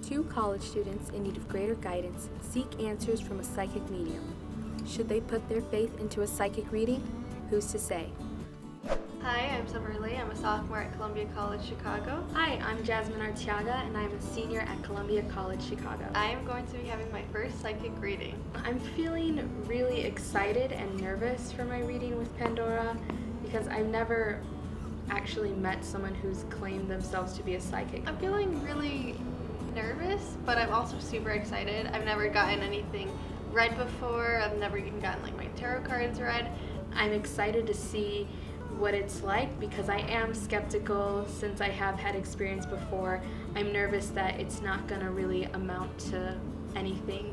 Two college students in need of greater guidance seek answers from a psychic medium. Should they put their faith into a psychic reading? Who's to say? Hi, I'm Summer Lee. I'm a sophomore at Columbia College, Chicago. Hi, I'm Jasmine Artiaga, and I'm a senior at Columbia College, Chicago. I am going to be having my first psychic reading. I'm feeling really excited and nervous for my reading with Pandora because I've never actually met someone who's claimed themselves to be a psychic. I'm feeling really nervous, but I'm also super excited. I've never gotten anything read before. I've never even gotten like my tarot cards read. I'm excited to see what it's like because I am skeptical since I have had experience before. I'm nervous that it's not going to really amount to anything.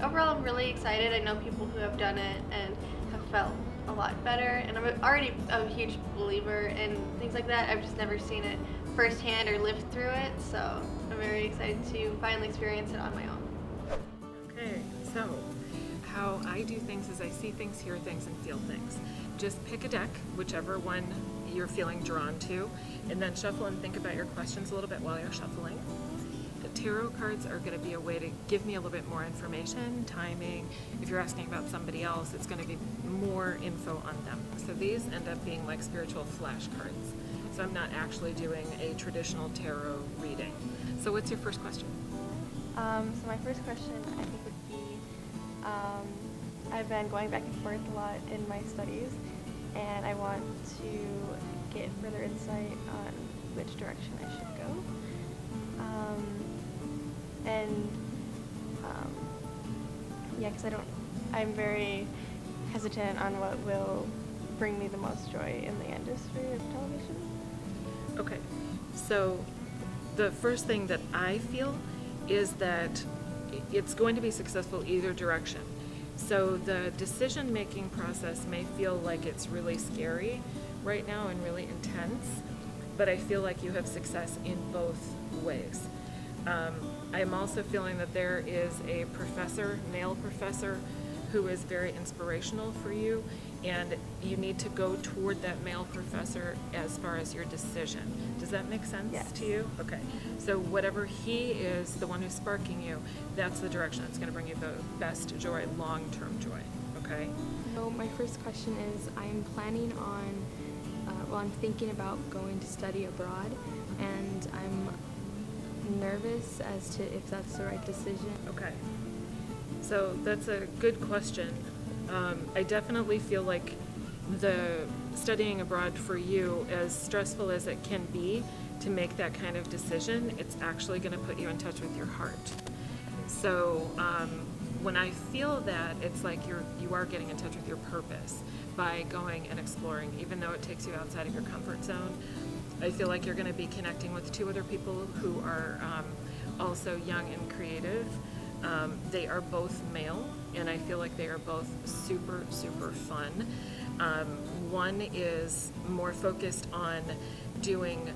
Overall, I'm really excited. I know people who have done it and have felt a lot better, and I'm already a huge believer in things like that. I've just never seen it firsthand or lived through it, so I'm very excited to finally experience it on my own. Okay, so how I do things is I see things, hear things, and feel things. Just pick a deck, whichever one you're feeling drawn to, and then shuffle and think about your questions a little bit while you're shuffling. The tarot cards are going to be a way to give me a little bit more information, timing. If you're asking about somebody else, it's going to be more info on them. So these end up being like spiritual flashcards. So I'm not actually doing a traditional tarot reading. So what's your first question? So my first question I think would be, I've been going back and forth a lot in my studies, and I want to get further insight on which direction I should go. Yeah, because I'm very hesitant on what will bring me the most joy in the industry of television. Okay, so the first thing that I feel is that it's going to be successful either direction. So the decision-making process may feel like it's really scary right now and really intense, but I feel like you have success in both ways. I'm also feeling that there is a professor, male professor, who is very inspirational for you, and you need to go toward that male professor as far as your decision. Does that make sense to you? Okay. So whatever he is, the one who's sparking you, that's the direction that's going to bring you the best joy, long-term joy. Okay? So my first question is, I'm planning on, I'm thinking about going to study abroad, and I'm nervous as to if that's the right decision. Okay. So that's a good question. I definitely feel like the studying abroad for you, as stressful as it can be to make that kind of decision, it's actually going to put you in touch with your heart. So when I feel that, it's like you are getting in touch with your purpose by going and exploring, even though it takes you outside of your comfort zone. I feel like you're going to be connecting with two other people who are also young and creative. They are both male, and I feel like they are both super, super fun. One is more focused on doing,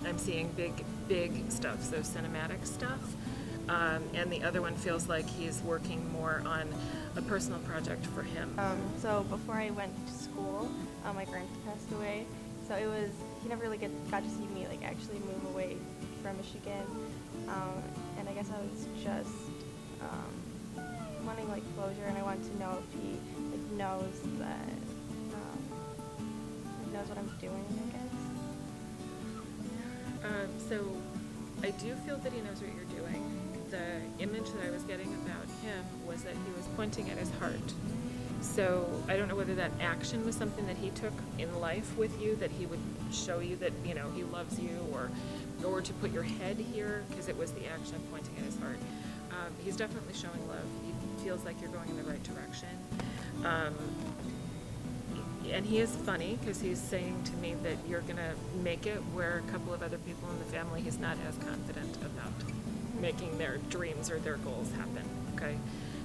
I'm seeing big stuff, so cinematic stuff. And the other one feels like he's working more on a personal project for him. So before I went to school, my grandpa passed away. So he never really got to see me like actually move away from Michigan. And I guess I was just wanting like closure, and I wanted to know if he like knows that knows what I'm doing, I guess. So I do feel that he knows what you're doing. The image that I was getting about him was that he was pointing at his heart. So I don't know whether that action was something that he took in life with you, that he would show you that, you know, he loves you, or to put your head here, because it was the action of pointing at his heart. He's definitely showing love. He feels like you're going in the right direction. And he is funny because he's saying to me that you're going to make it where a couple of other people in the family he's not as confident about making their dreams or their goals happen. Okay?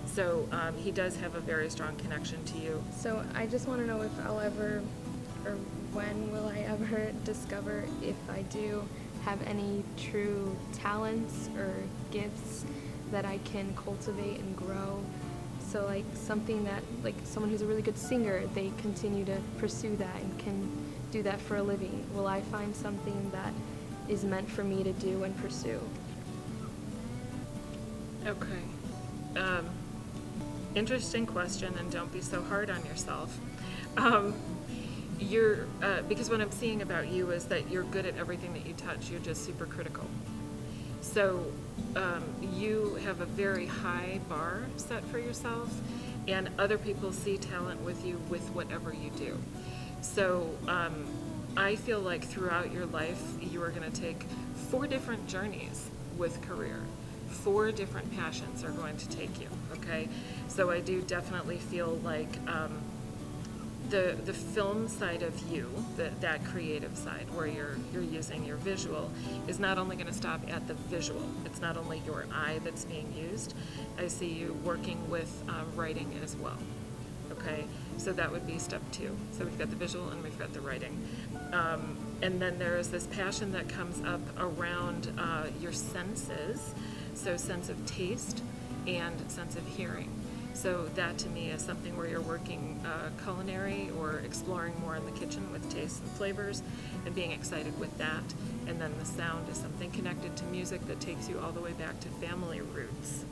So he does have a very strong connection to you. So I just want to know if I'll ever, or when will I ever discover if I do have any true talents or gifts that I can cultivate and grow. So like something that, like someone who's a really good singer, they continue to pursue that and can do that for a living. Will I find something that is meant for me to do and pursue. Okay. Interesting question, and don't be so hard on yourself. Because what I'm seeing about you is that you're good at everything that you touch. You're just super critical. So you have a very high bar set for yourself, and other people see talent with you with whatever you do. So I feel like throughout your life, you are going to take 4 different journeys with career. 4 different passions are going to take you, okay? So I do definitely feel like the film side of you, that creative side where you're using your visual, is not only going to stop at the visual. It's not only your eye that's being used. I see you working with writing as well. Okay, so that would be step 2. So we've got the visual and we've got the writing. And then there is this passion that comes up around your senses, so sense of taste and sense of hearing. So that to me is something where you're working culinary or exploring more in the kitchen with tastes and flavors and being excited with that. And then the sound is something connected to music that takes you all the way back to family roots.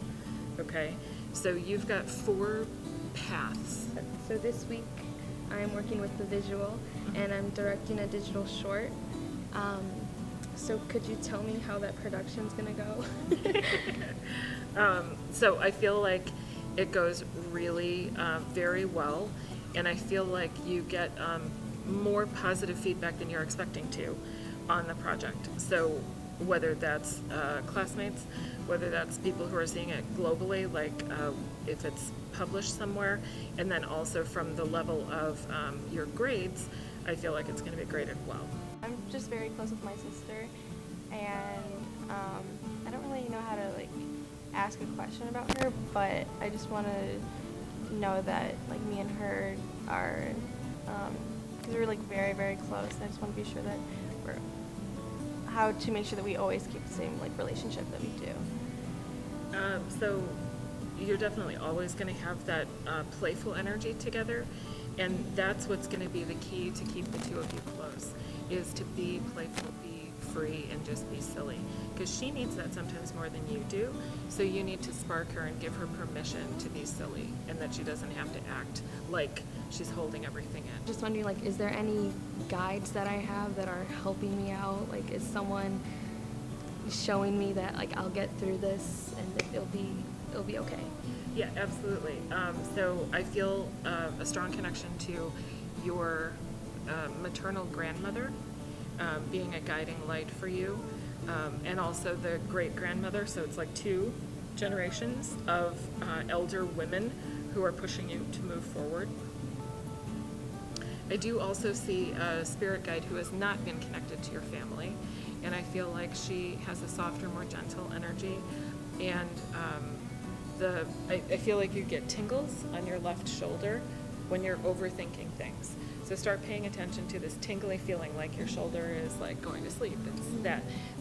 Okay, so you've got 4 paths. So this week I'm working with the visual and I'm directing a digital short. So could you tell me how that production's gonna go? So I feel like it goes really very well, and I feel like you get more positive feedback than you're expecting to on the project. So whether that's classmates, whether that's people who are seeing it globally, like if it's published somewhere, and then also from the level of your grades, I feel like it's going to be graded well. I'm just very close with my sister, and I don't really know how to ask a question about her, but I just want to know that me and her are, because we're very, very close. I just want to be sure that how to make sure that we always keep the same relationship that we do. So you're definitely always going to have that playful energy together, and that's what's going to be the key to keep the 2 of you close, is to be playful, be free, and just be silly, because she needs that sometimes more than you do. So you need to spark her and give her permission to be silly, and that she doesn't have to act like she's holding everything in. Just wondering, is there any guides that I have that are helping me out? Is someone showing me that I'll get through this and that it'll be okay? Yeah, absolutely. So I feel a strong connection to your maternal grandmother being a guiding light for you, and also the great-grandmother. So it's 2 generations of elder women who are pushing you to move forward. I do also see a spirit guide who has not been connected to your family, and I feel like she has a softer, more gentle energy, and I feel like you get tingles on your left shoulder when you're overthinking things. So start paying attention to this tingly feeling like your shoulder is going to sleep.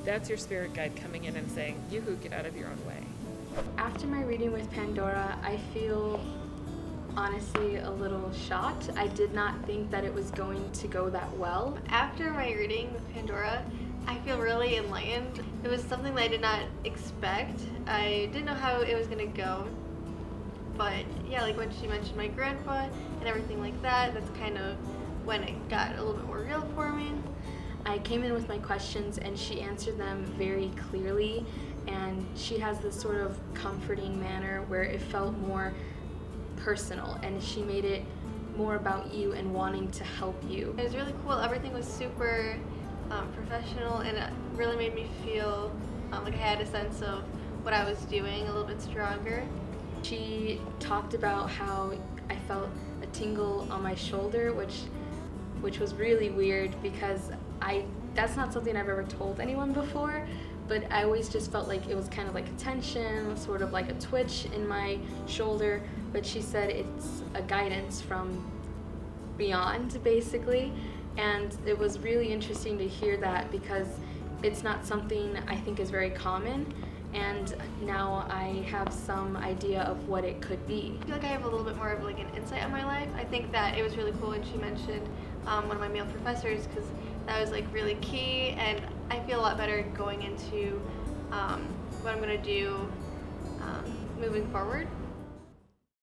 That's your spirit guide coming in and saying, "Yoo-hoo, get out of your own way." After my reading with Pandora, I feel honestly a little shocked. I did not think that it was going to go that well. After my reading with Pandora, I feel really enlightened. It was something that I did not expect. I didn't know how it was going to go. But yeah, when she mentioned my grandpa and everything like that, that's kind of when it got a little bit more real for me. I came in with my questions and she answered them very clearly, and she has this sort of comforting manner where it felt more personal, and she made it more about you and wanting to help you. It was really cool. Everything was super professional, and it really made me feel like I had a sense of what I was doing a little bit stronger. She talked about how I felt a tingle on my shoulder, which was really weird because that's not something I've ever told anyone before, but I always just felt like it was kind of like a tension, sort of like a twitch in my shoulder, but she said it's a guidance from beyond, basically, and it was really interesting to hear that because it's not something I think is very common, and now I have some idea of what it could be. I feel like I have a little bit more of an insight on my life. I think that it was really cool when she mentioned one of my male professors, because that was really key, and I feel a lot better going into what I'm going to do moving forward.